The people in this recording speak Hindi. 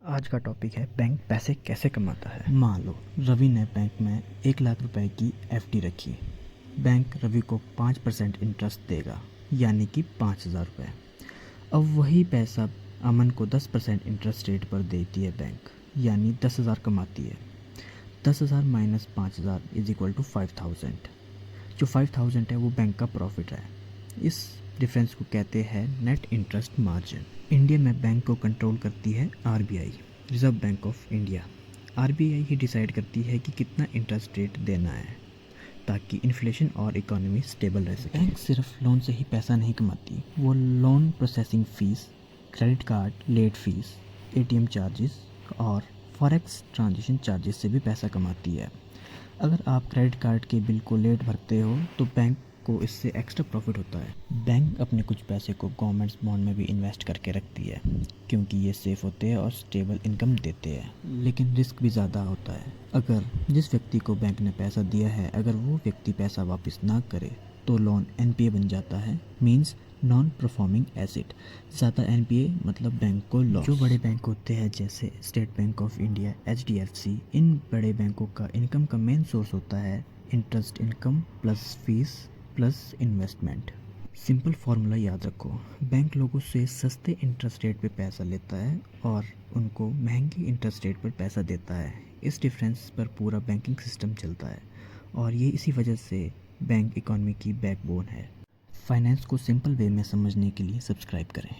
आज का टॉपिक है बैंक पैसे कैसे कमाता है। मान लो रवि ने बैंक में 1 लाख रुपए की एफडी रखी। बैंक रवि को 5% इंटरेस्ट देगा, यानी कि 5,000 रुपये। अब वही पैसा अमन को 10% इंटरेस्ट रेट पर देती है बैंक, यानी 10,000 कमाती है। 10,000 माइनस 5,000 इज इक्वल टू 5,000। जो 5,000 है वो बैंक का प्रॉफिट है। इस डिफरेंस को कहते हैं नेट इंटरेस्ट मार्जिन। इंडिया में बैंक को कंट्रोल करती है RBI, reserve bank of India. RBI he decide करती है कि कितना इंटरेस्ट रेट देना है ताकि इन्फ्लेशन और इकोनॉमी स्टेबल रह सके। बैंक सिर्फ लोन से ही पैसा नहीं कमाती, वो loan processing fee, credit card late fee, ATM charges और फॉरेक्स ट्रांजेक्शन चार्जेस से भी पैसा कमाती है। अगर आप क्रेडिट कार्ड के बिल को लेट भरते हो तो बैंक को इससे एक्स्ट्रा प्रॉफिट होता है। बैंक अपने कुछ पैसे को गवर्नमेंट्स बॉन्ड में भी इन्वेस्ट करके रखती है, क्योंकि ये सेफ़ होते हैं और स्टेबल इनकम देते हैं। लेकिन रिस्क भी ज़्यादा होता है। अगर जिस व्यक्ति को बैंक ने पैसा दिया है, अगर वो व्यक्ति पैसा वापस ना करे तो लोन एनपीए बन जाता है, मींस नॉन परफॉर्मिंग एसेट। ज़्यादा एनपीए मतलब बैंक को लॉस। जो बड़े बैंक होते हैं जैसे State Bank of India, HDFC, इन बड़े बैंकों का इनकम का मेन सोर्स होता है interest income plus fees plus investment. Simple formula याद रखो, बैंक लोगों से सस्ते इंटरेस्ट रेट पे पैसा लेता है और उनको महंगी इंटरेस्ट रेट पर पैसा देता है। इस डिफरेंस पर पूरा बैंकिंग सिस्टम चलता है और ये इसी वजह से बैंक इकोनॉमी की बैकबोन है। फाइनेंस को सिंपल वे में समझने के लिए सब्सक्राइब करें।